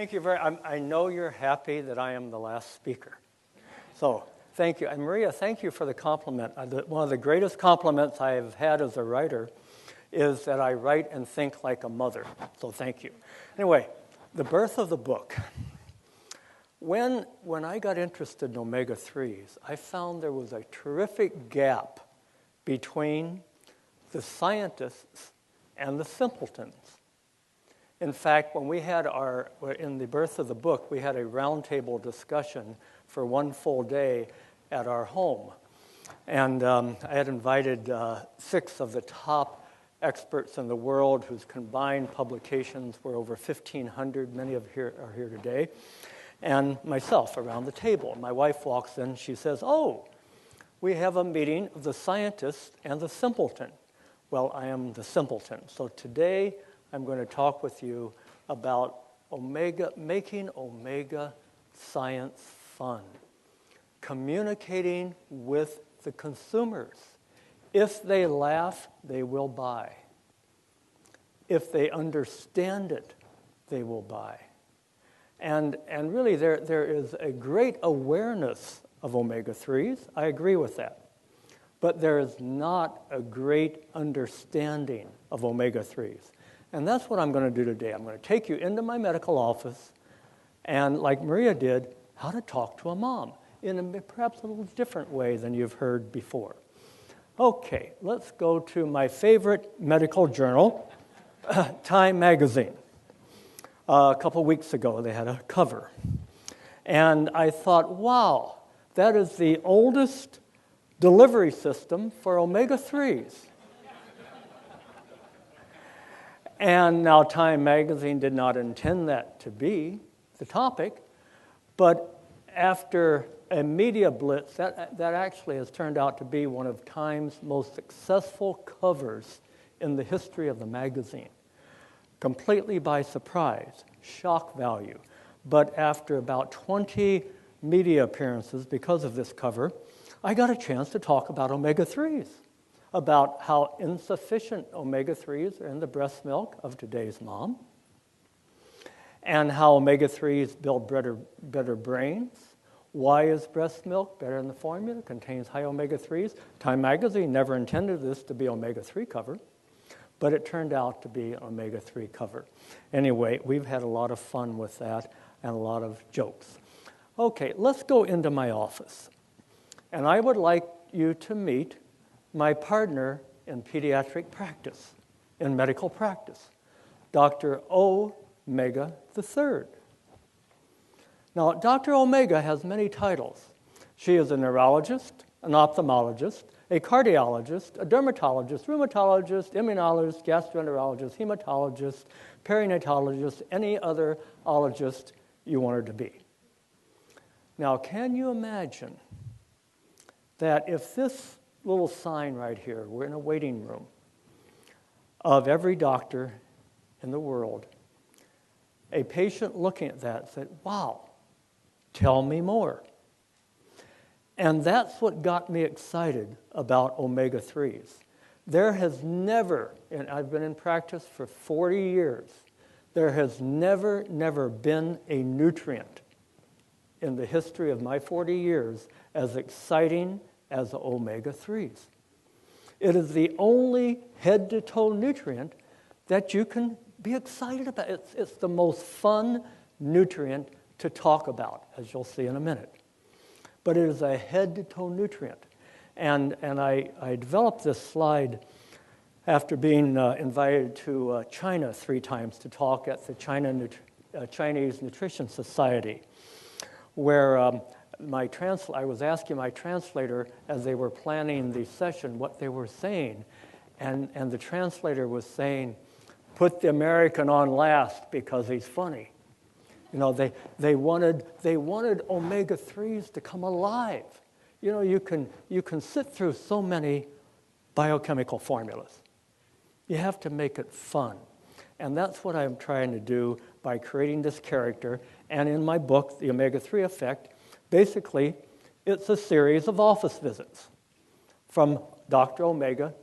Thank you I know you're happy that I am the last speaker. So thank you. And Maria, thank you for the compliment. One of the greatest compliments I have had as a writer is that I write and think like a mother. So thank you. Anyway, the birth of the book. When I got interested in omega-3s, I found there was a terrific gap between the scientists and the simpletons. In fact, when we had in the birth of the book, we had a roundtable discussion for one full day at our home. And I had invited 6 of the top experts in the world whose combined publications were over 1,500. Many of you are here today. And myself around the table. My wife walks in, she says, "Oh, we have a meeting of the scientist and the simpleton." Well, I am the simpleton. So today I'm going to talk with you about making omega science fun, communicating with the consumers. If they laugh, they will buy. If they understand it, they will buy. And really, there is a great awareness of omega-3s. I agree with that. But there is not a great understanding of omega-3s. And that's what I'm going to do today. I'm going to take you into my medical office and, like Maria did, how to talk to a mom in perhaps a little different way than you've heard before. Okay, let's go to my favorite medical journal, Time magazine. A couple weeks ago, they had a cover. And I thought, wow, that is the oldest delivery system for omega-3s. And now Time magazine did not intend that to be the topic, but after a media blitz, that actually has turned out to be one of Time's most successful covers in the history of the magazine. Completely by surprise, shock value. But after about 20 media appearances because of this cover, I got a chance to talk about omega-3s, about how insufficient omega-3s are in the breast milk of today's mom, and how omega-3s build better brains. Why is breast milk better than the formula? It contains high omega-3s. Time magazine never intended this to be omega-3 cover, but it turned out to be an omega-3 cover. Anyway, we've had a lot of fun with that and a lot of jokes. Okay, let's go into my office. And I would like you to meet my partner in pediatric practice, in medical practice, Dr. Omega III. Now, Dr. Omega has many titles. She is a neurologist, an ophthalmologist, a cardiologist, a dermatologist, rheumatologist, immunologist, gastroenterologist, hematologist, perinatologist, any other ologist you want her to be. Now, can you imagine that if this little sign right here, we're in a waiting room of every doctor in the world, a patient looking at that said, "Wow, tell me more." And that's what got me excited about omega-3s. There has never, and I've been in practice for 40 years, there has never been a nutrient in the history of my 40 years as exciting as omega-3s. It is the only head-to-toe nutrient that you can be excited about. It's the most fun nutrient to talk about, as you'll see in a minute. But it is a head-to-toe nutrient. And I developed this slide after being invited to China 3 times to talk at the Chinese Nutrition Society, where I was asking my translator as they were planning the session what they were saying, and the translator was saying, "Put the American on last because he's funny." You know, they wanted omega-3s to come alive. You know, you can sit through so many biochemical formulas. You have to make it fun. And that's what I'm trying to do by creating this character. And in my book, The Omega-3 Effect, basically, it's a series of office visits from Dr. Omega,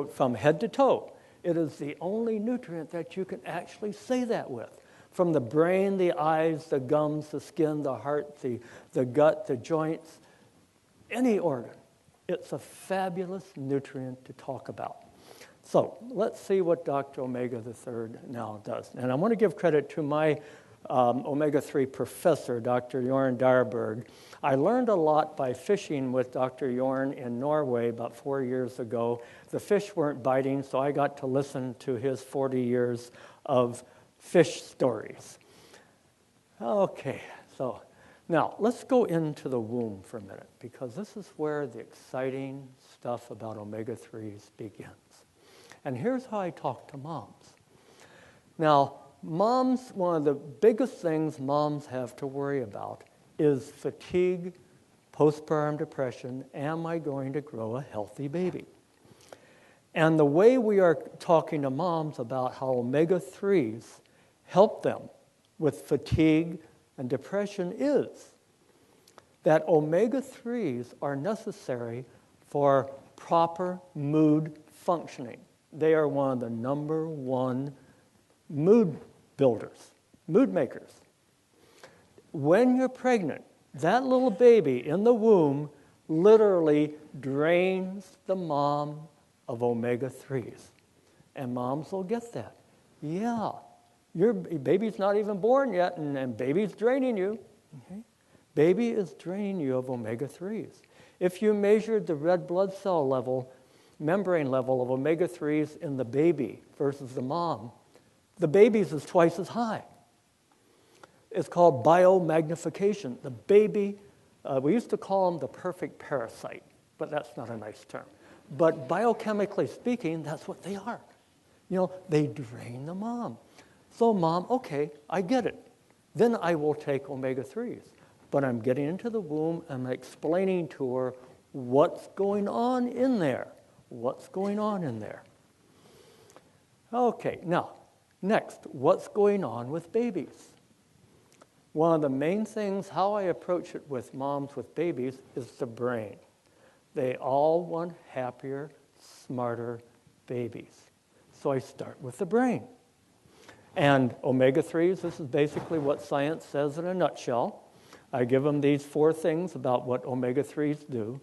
from head to toe. It is the only nutrient that you can actually say that with. From the brain, the eyes, the gums, the skin, the heart, the gut, the joints, any organ. It's a fabulous nutrient to talk about. So let's see what Dr. Omega III now does. And I want to give credit to my omega-3 professor, Dr. Jorn Darberg. I learned a lot by fishing with Dr. Jorn in Norway about 4 years ago. The fish weren't biting, so I got to listen to his 40 years of fish stories. Okay, so now let's go into the womb for a minute, because this is where the exciting stuff about omega-3s begins. And here's how I talk to moms. Now, moms, one of the biggest things moms have to worry about is fatigue, postpartum depression. Am I going to grow a healthy baby? And the way we are talking to moms about how omega-3s help them with fatigue and depression is that omega-3s are necessary for proper mood functioning. They are one of the number one mood builders, mood makers. When you're pregnant, that little baby in the womb literally drains the mom of omega-3s. And moms will get that. Yeah, your baby's not even born yet, and baby's draining you. Okay? Baby is draining you of omega-3s. If you measured the red blood cell level, membrane level of omega-3s in the baby versus the mom, the baby's is twice as high. It's called biomagnification. The baby, we used to call them the perfect parasite, but that's not a nice term. But biochemically speaking, that's what they are. You know, they drain the mom. So mom, okay, I get it. Then I will take omega-3s. But I'm getting into the womb, and I'm explaining to her what's going on in there. What's going on in there? Okay, now, next, what's going on with babies? One of the main things, how I approach it with moms with babies, is the brain. They all want happier, smarter babies. So I start with the brain. And omega-3s, this is basically what science says in a nutshell. I give them these 4 things about what omega-3s do,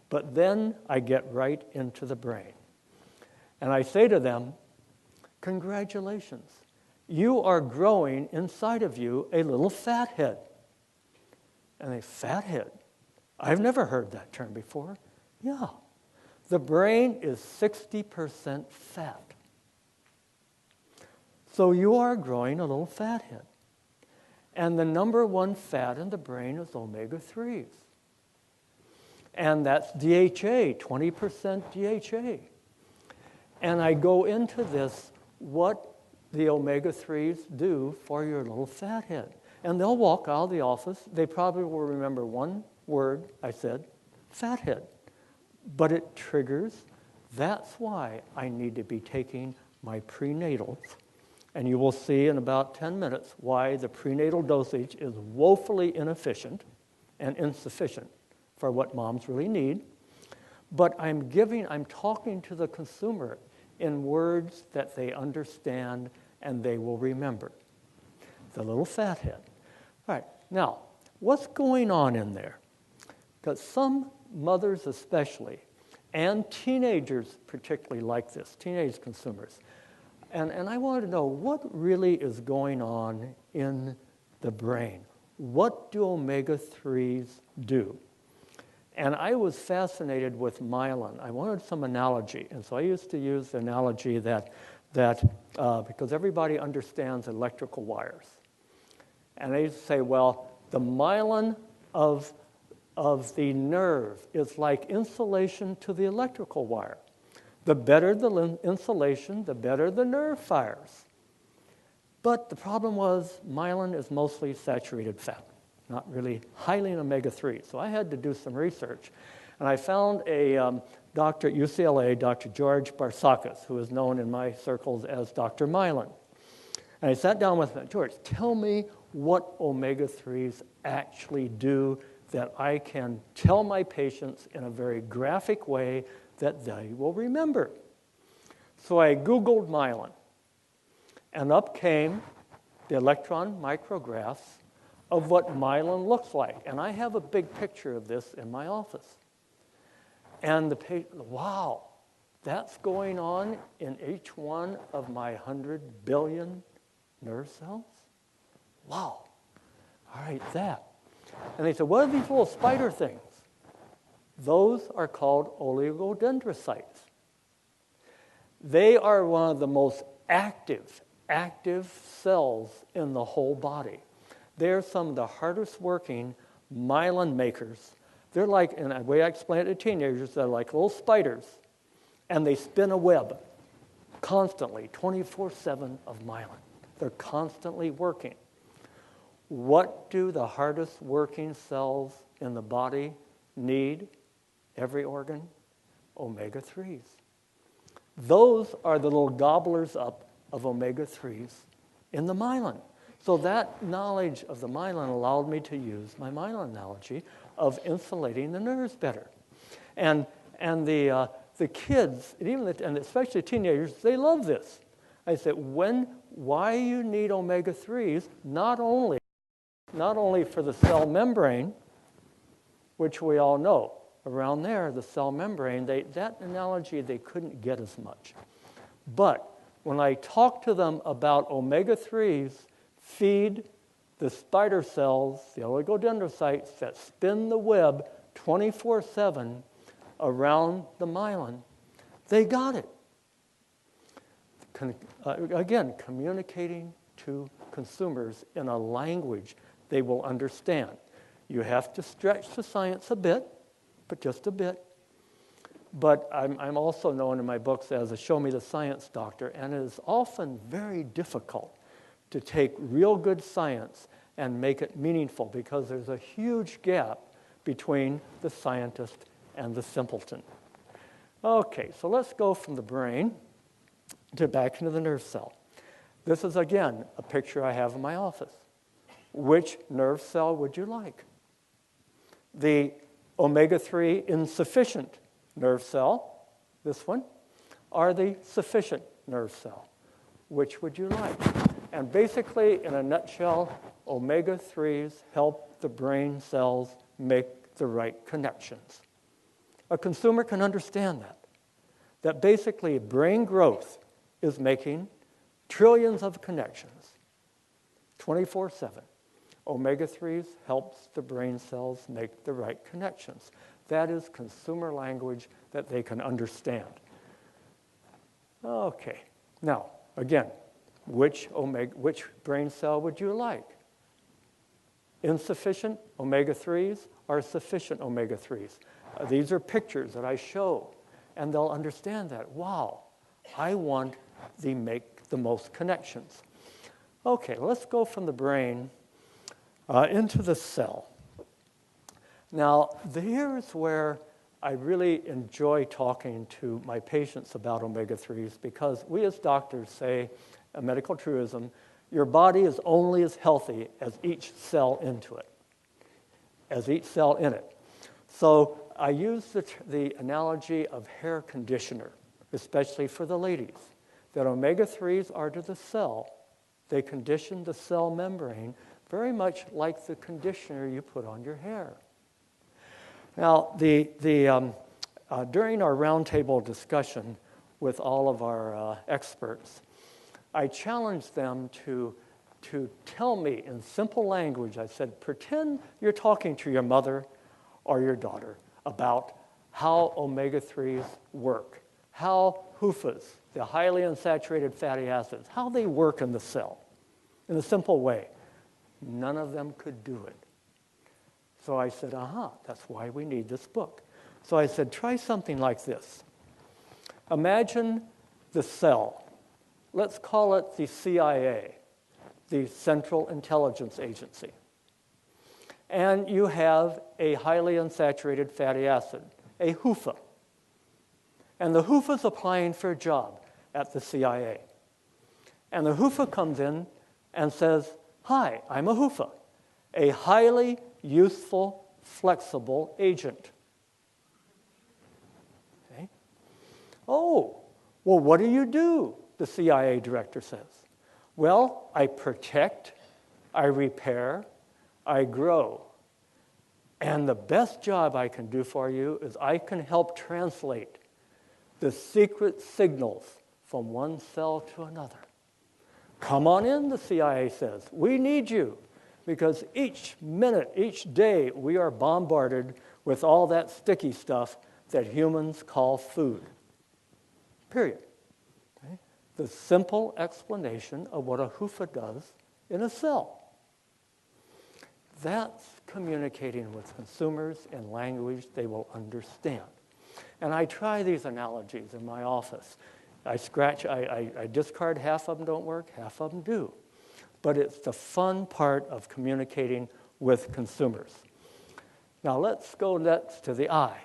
but then I get right into the brain. And I say to them, congratulations. You are growing inside of you a little fathead. And a fathead? I've never heard that term before. Yeah. The brain is 60% fat. So you are growing a little fathead. And the number one fat in the brain is omega-3s. And that's DHA, 20% DHA. And I go into this, what the omega-3s do for your little fathead. And they'll walk out of the office. They probably will remember one word I said, fathead. But it triggers. That's why I need to be taking my prenatals. And you will see in about 10 minutes why the prenatal dosage is woefully inefficient and insufficient for what moms really need. But I'm talking to the consumer in words that they understand and they will remember. The little fathead. All right, now, what's going on in there? Because some mothers especially, and teenagers particularly like this, teenage consumers, and I wanted to know what really is going on in the brain. What do omega-3s do? And I was fascinated with myelin. I wanted some analogy, and so I used to use the analogy that because everybody understands electrical wires. And I used to say, well, the myelin of the nerve is like insulation to the electrical wire. The better the insulation, the better the nerve fires. But the problem was myelin is mostly saturated fat, not really highly in omega-3. So I had to do some research. And I found a doctor at UCLA, Dr. George Barsakis, who is known in my circles as Dr. Myelin. And I sat down with him, George, tell me what omega-3s actually do that I can tell my patients in a very graphic way that they will remember. So I Googled myelin, and up came the electron micrographs of what myelin looks like. And I have a big picture of this in my office. And the patient, wow, that's going on in each one of my 100 billion nerve cells? Wow. All right, that. And they said, what are these little spider things? Those are called oligodendrocytes. They are one of the most active cells in the whole body. They're some of the hardest working myelin makers. They're like, and the way I explain it to teenagers, they're like little spiders, and they spin a web constantly, 24/7 of myelin. They're constantly working. What do the hardest working cells in the body need? Every organ? Omega-3s. Those are the little gobblers up of omega-3s in the myelin. So that knowledge of the myelin allowed me to use my myelin analogy of insulating the nerves better. And the kids, and especially teenagers, they love this. I said, why you need omega-3s, not only for the cell membrane, which we all know, around there, the cell membrane, that analogy they couldn't get as much. But when I talk to them about omega-3s, feed the spider cells, the oligodendrocytes that spin the web 24/7 around the myelin, they got it. Again, communicating to consumers in a language they will understand. You have to stretch the science a bit, but just a bit. But I'm also known in my books as a show me the science doctor, and it is often very difficult to take real good science and make it meaningful because there's a huge gap between the scientist and the simpleton. Okay, so let's go from the brain back into the nerve cell. This is, again, a picture I have in my office. Which nerve cell would you like? The omega-3 insufficient nerve cell, this one, or the sufficient nerve cell? Which would you like? And basically, in a nutshell, omega-3s help the brain cells make the right connections. A consumer can understand that basically brain growth is making trillions of connections, 24/7. Omega-3s helps the brain cells make the right connections. That is consumer language that they can understand. Okay, now, again, which brain cell would you like? Insufficient omega-3s or sufficient omega-3s? These are pictures that I show, and they'll understand that. Wow, I want to make the most connections. Okay, let's go from the brain into the cell. Now, here's where I really enjoy talking to my patients about omega-3s because we as doctors say, a medical truism, your body is only as healthy as each cell into it, as each cell in it. So I use the analogy of hair conditioner, especially for the ladies, that omega-3s are to the cell. They condition the cell membrane very much like the conditioner you put on your hair. Now, during our roundtable discussion with all of our experts, I challenged them to tell me in simple language. I said, pretend you're talking to your mother or your daughter about how omega-3s work, how HUFAs, the highly unsaturated fatty acids, how they work in the cell in a simple way. None of them could do it. So I said, that's why we need this book. So I said, try something like this. Imagine the cell. Let's call it the CIA, the Central Intelligence Agency. And you have a highly unsaturated fatty acid, a HUFA. And the HUFA's applying for a job at the CIA. And the HUFA comes in and says, hi, I'm a HUFA, a highly useful, flexible agent. Okay? Oh, well, what do? The CIA director says. Well, I protect, I repair, I grow. And the best job I can do for you is I can help translate the secret signals from one cell to another. Come on in, the CIA says. We need you because each minute, each day, we are bombarded with all that sticky stuff that humans call food. Period. Okay? The simple explanation of what a HUFA does in a cell. That's communicating with consumers in language they will understand. And I try these analogies in my office. I discard half of them don't work, half of them do. But it's the fun part of communicating with consumers. Now let's go next to the eye.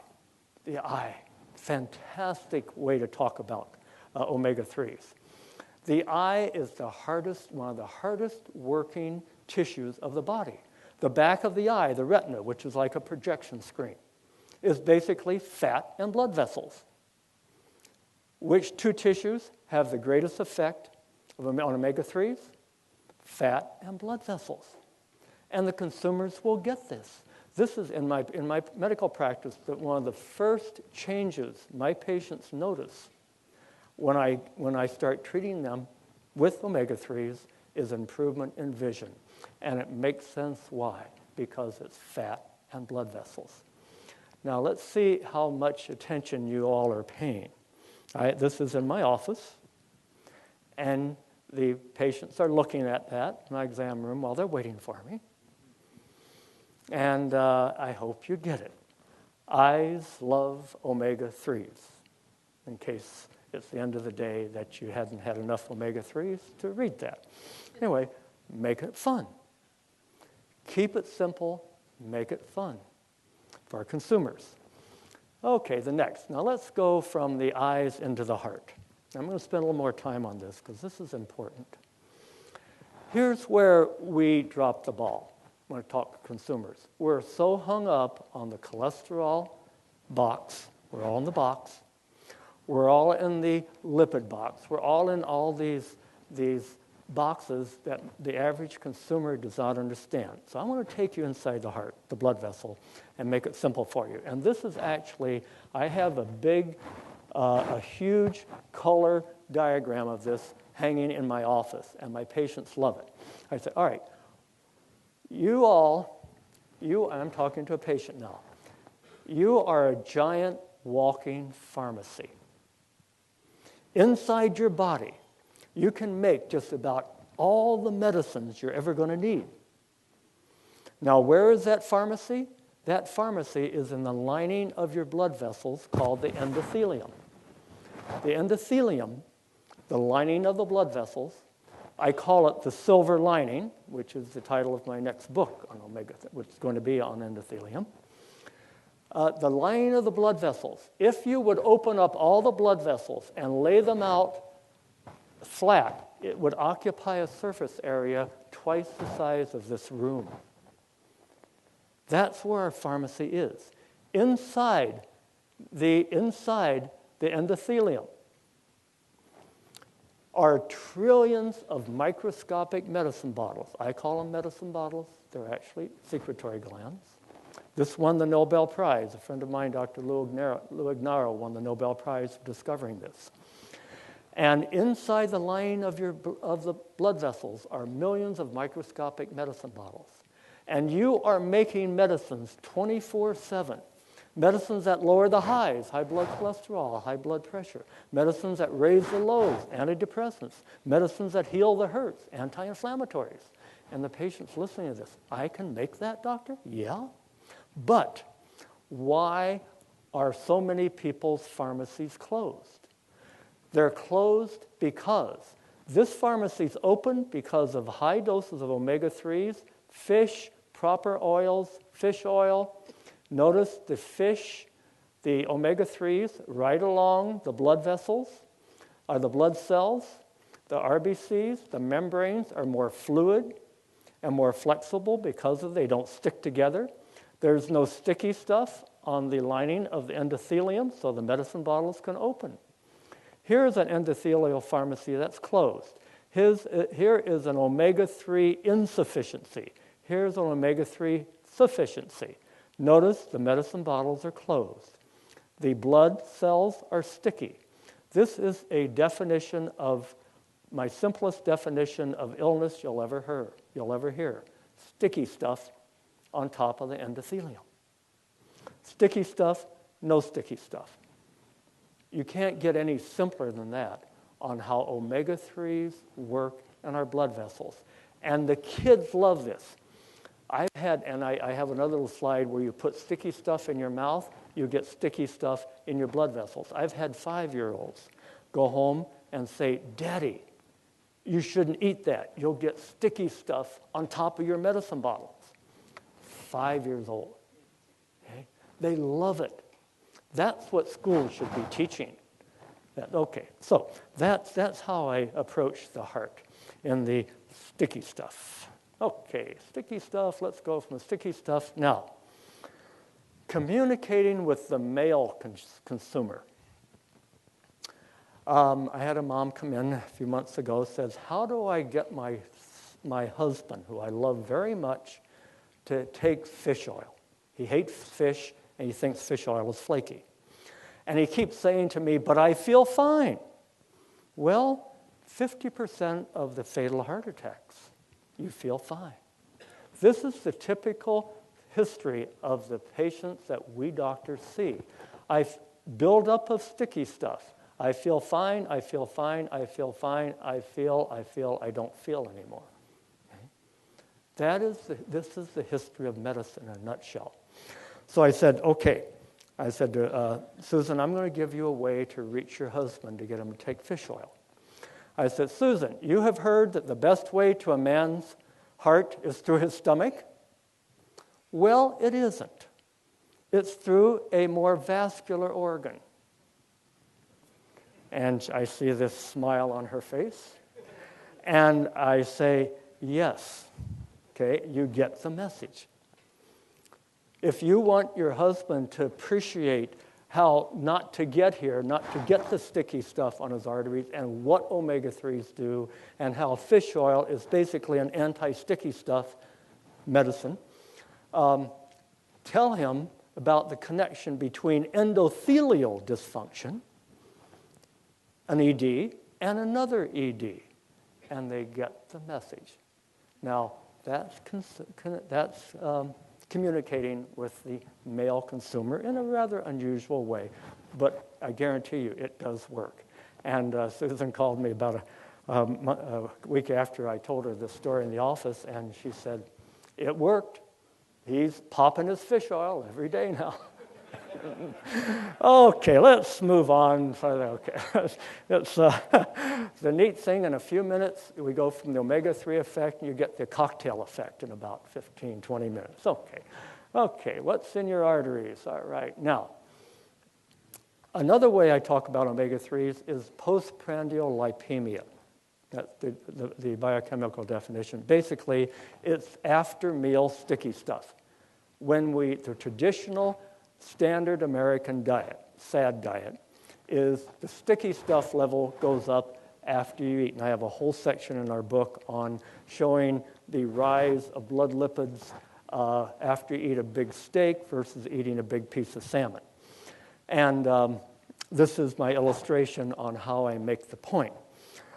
The eye, fantastic way to talk about omega-3s. The eye is one of the hardest working tissues of the body. The back of the eye, the retina, which is like a projection screen, is basically fat and blood vessels. Which two tissues have the greatest effect on omega-3s? Fat and blood vessels. And the consumers will get this. This is, in my medical practice, that one of the first changes my patients notice when I start treating them with omega-3s is improvement in vision. And it makes sense why, because it's fat and blood vessels. Now let's see how much attention you all are paying. This is in my office, and the patients are looking at that in my exam room while they're waiting for me. And I hope you get it. Eyes love omega-3s, in case it's the end of the day that you hadn't had enough omega-3s to read that. Anyway, make it fun. Keep it simple, make it fun for our consumers. Okay, the next. Now let's go from the eyes into the heart. I'm going to spend a little more time on this because this is important. Here's where we drop the ball when I talk to consumers. We're so hung up on the cholesterol box. We're all in the box. We're all in the lipid box. We're all in all these boxes that the average consumer does not understand. So I want to take you inside the heart, the blood vessel, and make it simple for you. And this is actually, I have a huge color diagram of this hanging in my office, and my patients love it. I say, all right, I'm talking to a patient now. You are a giant walking pharmacy. Inside your body, you can make just about all the medicines you're ever going to need. Now, where is that pharmacy? That pharmacy is in the lining of your blood vessels called the endothelium. The endothelium, the lining of the blood vessels, I call it the silver lining, which is the title of my next book on omega, which is going to be on endothelium. The lining of the blood vessels. If you would open up all the blood vessels and lay them out flat, it would occupy a surface area twice the size of this room. That's where our pharmacy is. Inside the endothelium are trillions of microscopic medicine bottles. I call them medicine bottles. They're actually secretory glands. This won the Nobel Prize. A friend of mine, Dr. Lou Ignarro, won the Nobel Prize for discovering this. And inside the lining of the blood vessels are millions of microscopic medicine bottles. And you are making medicines 24/7. Medicines that lower the highs, high blood cholesterol, high blood pressure. Medicines that raise the lows, antidepressants. Medicines that heal the hurts, anti-inflammatories. And the patient's listening to this. I can make that, doctor? Yeah. But why are so many people's pharmacies closed? They're closed because this pharmacy's open because of high doses of omega-3s, fish, proper oils, fish oil. Notice the fish, the omega-3s, right along the blood vessels are the blood cells. The RBCs, the membranes, are more fluid and more flexible because they don't stick together. There's no sticky stuff on the lining of the endothelium, so the medicine bottles can open. Here's an endothelial pharmacy that's closed. Here is an omega-3 insufficiency. Here's an omega-3 sufficiency. Notice the medicine bottles are closed. The blood cells are sticky. This is a definition of, my simplest definition of illness you'll ever hear. Sticky stuff on top of the endothelium. Sticky stuff, no sticky stuff. You can't get any simpler than that on how omega-3s work in our blood vessels. And the kids love this. I have another little slide where you put sticky stuff in your mouth, you get sticky stuff in your blood vessels. I've had 5-year-olds go home and say, "Daddy, you shouldn't eat that. You'll get sticky stuff on top of your medicine bottles." 5 years old. Okay? They love it. That's what schools should be teaching. Okay, so that's how I approach the heart in the sticky stuff. Okay, sticky stuff, let's go from the sticky stuff. Now, communicating with the male consumer. I had a mom come in a few months ago, says, "How do I get my husband, who I love very much, to take fish oil? He hates fish, and he thinks fish oil is flaky. And he keeps saying to me, 'But I feel fine.'" Well, 50% of the fatal heart attacks, you feel fine. This is the typical history of the patients that we doctors see. I build up of sticky stuff. I feel fine, I feel fine, I feel fine, I feel, I don't feel anymore. Okay? This is the history of medicine in a nutshell. So I said, okay. I said to Susan, "I'm going to give you a way to reach your husband to get him to take fish oil." I said, "Susan, you have heard that the best way to a man's heart is through his stomach?" Well, it isn't. It's through a more vascular organ. And I see this smile on her face. And I say, "Yes." Okay, you get the message. If you want your husband to appreciate how not to get here, not to get the sticky stuff on his arteries, and what omega-3s do, and how fish oil is basically an anti-sticky stuff medicine, tell him about the connection between endothelial dysfunction, an ED, and another ED, and they get the message. Now, that's communicating with the male consumer in a rather unusual way, but I guarantee you it does work. And Susan called me about a week after I told her this story in the office, and she said, "It worked. He's popping his fish oil every day now." Okay, let's move on. Okay, it's the neat thing. In a few minutes, we go from the omega-3 effect, and you get the cocktail effect in about 15, 20 minutes. Okay, what's in your arteries? All right, now, another way I talk about omega-3s is postprandial lipemia. That's the biochemical definition. Basically, it's after-meal sticky stuff. The traditional standard American diet, SAD diet, is the sticky stuff level goes up after you eat. And I have a whole section in our book on showing the rise of blood lipids after you eat a big steak versus eating a big piece of salmon. And this is my illustration on how I make the point.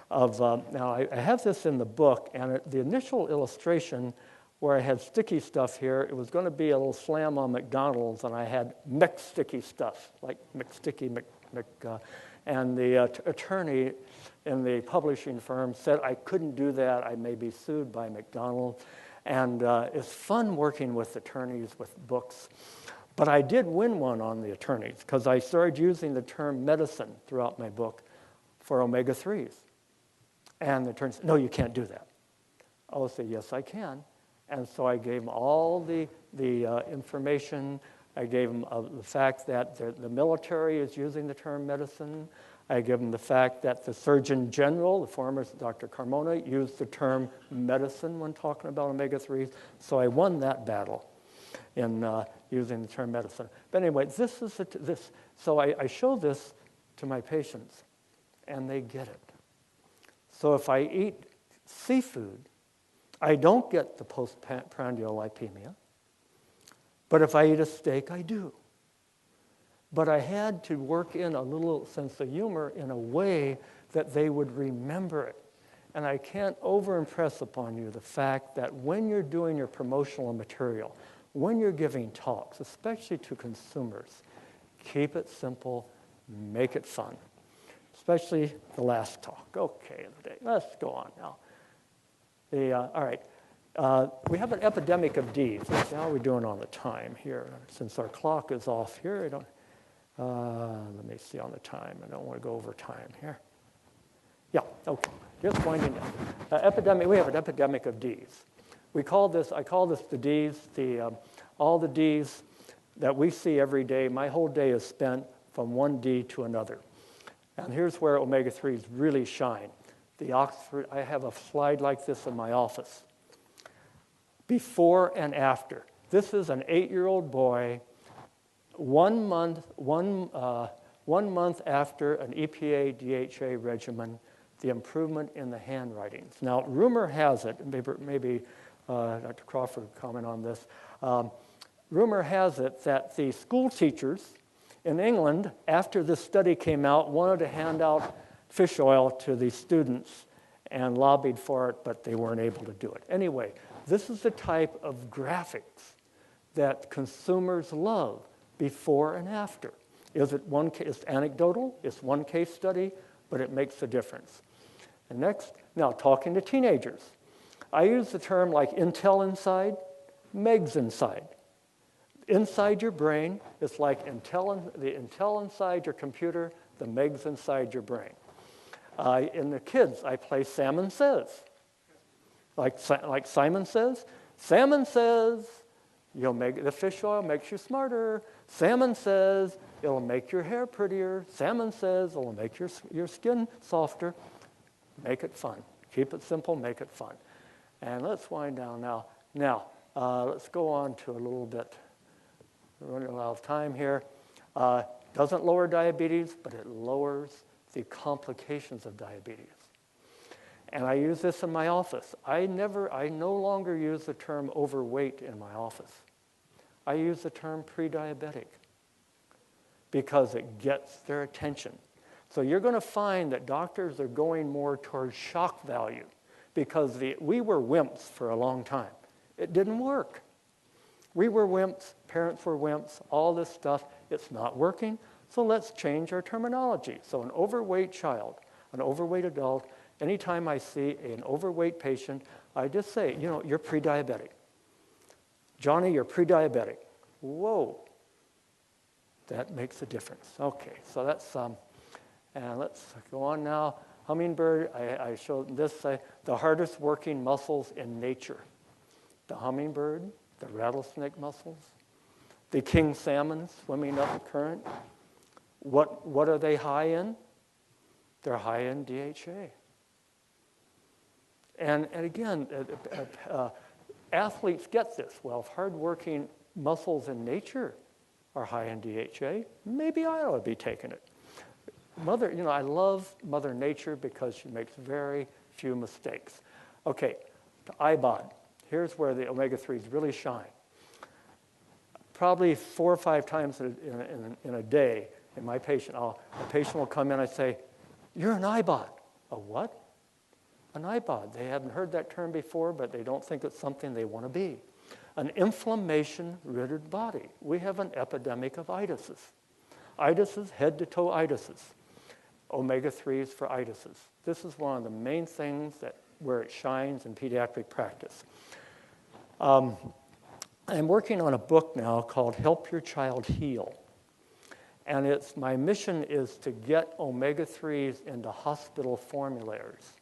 Now, I have this in the book, and the initial illustration where I had sticky stuff here, it was going to be a little slam on McDonald's, and I had McSticky stuff, like McSticky, and the attorney in the publishing firm said I couldn't do that. I may be sued by McDonald's. And it's fun working with attorneys with books. But I did win one on the attorneys because I started using the term medicine throughout my book for omega-3s. And the attorney said, "No, you can't do that." I'll say, "Yes, I can." And so I gave them all the information. I gave them the fact that the military is using the term medicine. I gave them the fact that the Surgeon General, the former Dr. Carmona, used the term medicine when talking about omega-3s. So I won that battle in using the term medicine. But anyway, this is this. So I show this to my patients, and they get it. So if I eat seafood, I don't get the postprandial lipemia. But if I eat a steak, I do. But I had to work in a little sense of humor in a way that they would remember it. And I can't overimpress upon you the fact that when you're doing your promotional material, when you're giving talks, especially to consumers, keep it simple, make it fun. Especially the last talk. Okay, let's go on now. All right. We have an epidemic of Ds. How are we doing on the time here? Since our clock is off here, I don't. Let me see on the time. I don't want to go over time here. Yeah, okay. Just winding down. Epidemic. We have an epidemic of Ds. I call this the Ds. All the Ds that we see every day. My whole day is spent from one D to another. And here's where omega-3s really shine. I have a slide like this in my office. Before and after. This is an 8-year-old boy, 1 month after an EPA DHA regimen, the improvement in the handwritings. Now, rumor has it, maybe Dr. Crawford would comment on this, rumor has it that the school teachers in England, after this study came out, wanted to hand out fish oil to the students and lobbied for it, but they weren't able to do it. Anyway, this is the type of graphics that consumers love before and after. It's anecdotal, it's one case study, but it makes a difference. And next, now talking to teenagers. I use the term like Intel inside, Megs inside. Inside your brain, it's like the Intel inside your computer, the Megs inside your brain. In the kids, I play Salmon Says. Like Simon says, Salmon says, the fish oil makes you smarter. Salmon says, it'll make your hair prettier. Salmon says, it'll make your skin softer. Make it fun. Keep it simple, make it fun. And let's wind down now. Now, let's go on to a little bit. We're running out of time here. Doesn't lower diabetes, but it lowers the complications of diabetes. And I use this in my office. I no longer use the term overweight in my office. I use the term pre-diabetic because it gets their attention. So you're going to find that doctors are going more towards shock value because we were wimps for a long time. It didn't work. We were wimps, parents were wimps, all this stuff. It's not working, so let's change our terminology. So an overweight child, an overweight adult, anytime I see an overweight patient, I just say, you're pre-diabetic. Johnny, you're pre-diabetic. Whoa. That makes a difference. Okay, so that's, and let's go on now. Hummingbird, I showed this, the hardest working muscles in nature. The hummingbird, the rattlesnake muscles, the king salmon swimming up the current. What are they high in? They're high in DHA. And again, athletes get this. Well, if hardworking muscles in nature are high in DHA, maybe I ought to be taking it. I love Mother Nature because she makes very few mistakes. Okay, the IBOD. Here's where the omega-3s really shine. Probably 4 or 5 times in a day, in my patient, a patient will come in and I say, you're an IBOD. A what? An IBOD. They haven't heard that term before, but they don't think it's something they want to be. An inflammation-ridden body. We have an epidemic of itises. Itises, head-to-toe itises. Omega-3s for itises. This is one of the main things where it shines in pediatric practice. I'm working on a book now called Help Your Child Heal. And my mission is to get omega-3s into hospital formularies.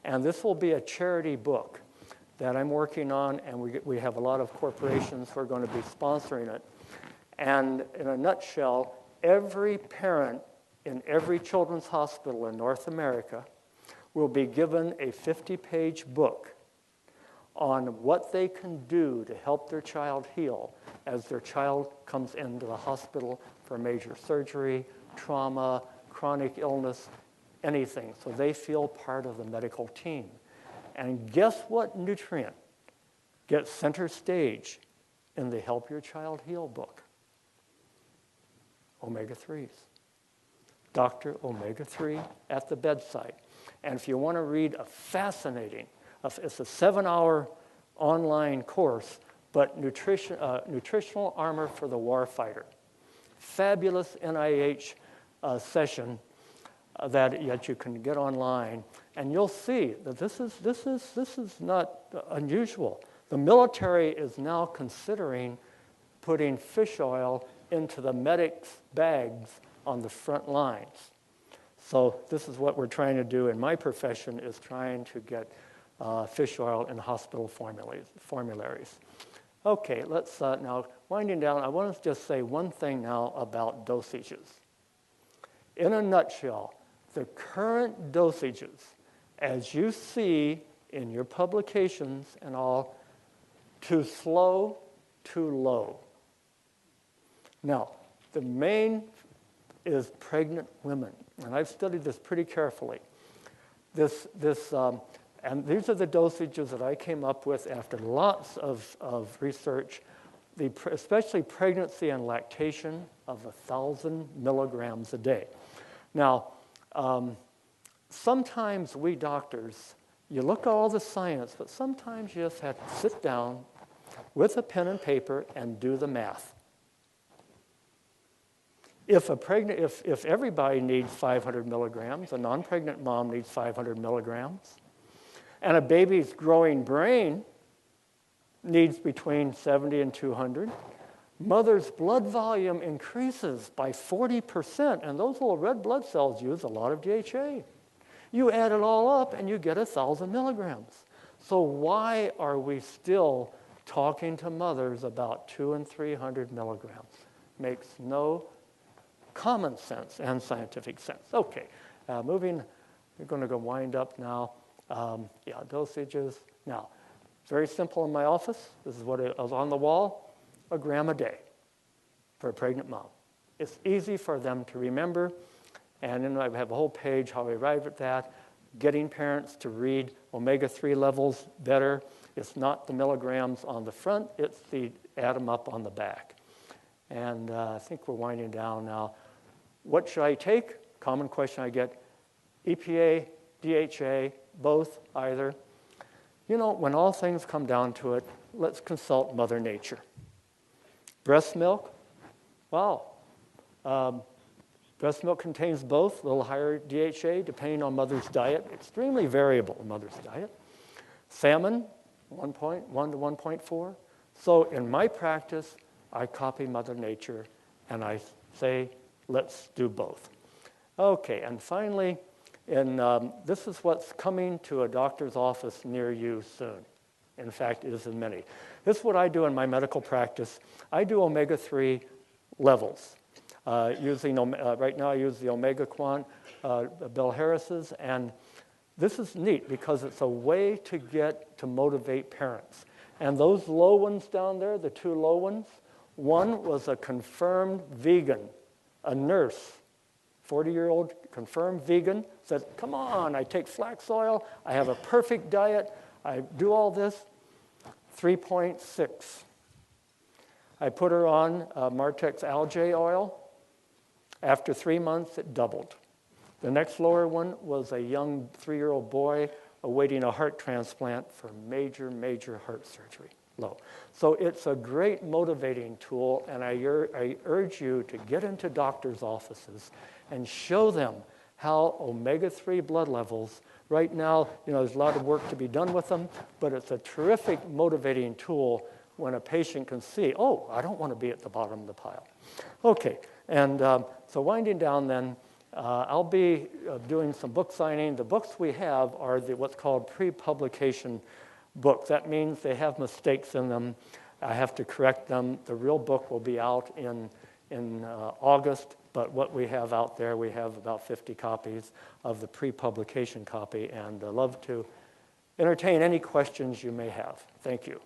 And this will be a charity book that I'm working on, and we have a lot of corporations who are going to be sponsoring it. And in a nutshell, every parent in every children's hospital in North America will be given a 50-page book on what they can do to help their child heal as their child comes into the hospital for major surgery, trauma, chronic illness, anything, so they feel part of the medical team. And guess what nutrient gets center stage in the Help Your Child Heal book? Omega-3s. Dr. Omega-3 at the bedside. And if you want to read a fascinating, it's a 7-hour online course, but nutritional armor for the warfighter. Fabulous NIH session that you can get online, and you'll see that this is not unusual. The military is now considering putting fish oil into the medics' bags on the front lines. So this is what we're trying to do in my profession, is trying to get fish oil in hospital formularies. Okay, let's now, winding down, I want to just say one thing now about dosages. In a nutshell, the current dosages, as you see in your publications and all, too slow, too low. Now, the main is pregnant women, and I've studied this pretty carefully. And these are the dosages that I came up with after lots of research, especially pregnancy and lactation of 1,000 milligrams a day. Now, sometimes we doctors, you look at all the science, but sometimes you just have to sit down with a pen and paper and do the math. If everybody needs 500 milligrams, a non-pregnant mom needs 500 milligrams, and a baby's growing brain needs between 70 and 200, mother's blood volume increases by 40%, and those little red blood cells use a lot of DHA. You add it all up, and you get 1,000 milligrams. So why are we still talking to mothers about 200 and 300 milligrams? Makes no common sense and scientific sense. Okay, moving, we're going to go wind up now. Dosages. Now, very simple in my office. This is what it was on the wall, 1 gram a day for a pregnant mom. It's easy for them to remember, and then I have a whole page how I arrived at that, getting parents to read omega-3 levels better. It's not the milligrams on the front, it's the add them up on the back. And I think we're winding down now. What should I take? Common question I get, EPA, DHA, both, either. You know, when all things come down to it, let's consult Mother Nature. Breast milk, wow. Breast milk contains both, a little higher DHA depending on mother's diet, extremely variable in mother's diet. Salmon, 1.1 to 1.4. So in my practice, I copy Mother Nature and I say, let's do both. Okay, and finally, this is what's coming to a doctor's office near you soon. In fact, it is in many. This is what I do in my medical practice. I do omega-3 levels. Right now I use the Omega Quant, Bill Harris's, and this is neat because it's a way to get to motivate parents. And those low ones down there, the 2 low ones, one was a confirmed vegan, a nurse, 40-year-old confirmed vegan, said, come on, I take flax oil, I have a perfect diet, I do all this, 3.6. I put her on Martex algae oil. After 3 months, it doubled. The next lower one was a young 3-year-old boy awaiting a heart transplant for major, major heart surgery, low. So it's a great motivating tool, and I urge you to get into doctors' offices and show them how omega-3 blood levels, right now, there's a lot of work to be done with them, but it's a terrific motivating tool when a patient can see, oh, I don't want to be at the bottom of the pile. Okay, and so winding down then, I'll be doing some book signing. The books we have are what's called pre-publication books. That means they have mistakes in them. I have to correct them. The real book will be out in August, but what we have out there, we have about 50 copies of the pre-publication copy, and I'd love to entertain any questions you may have. Thank you.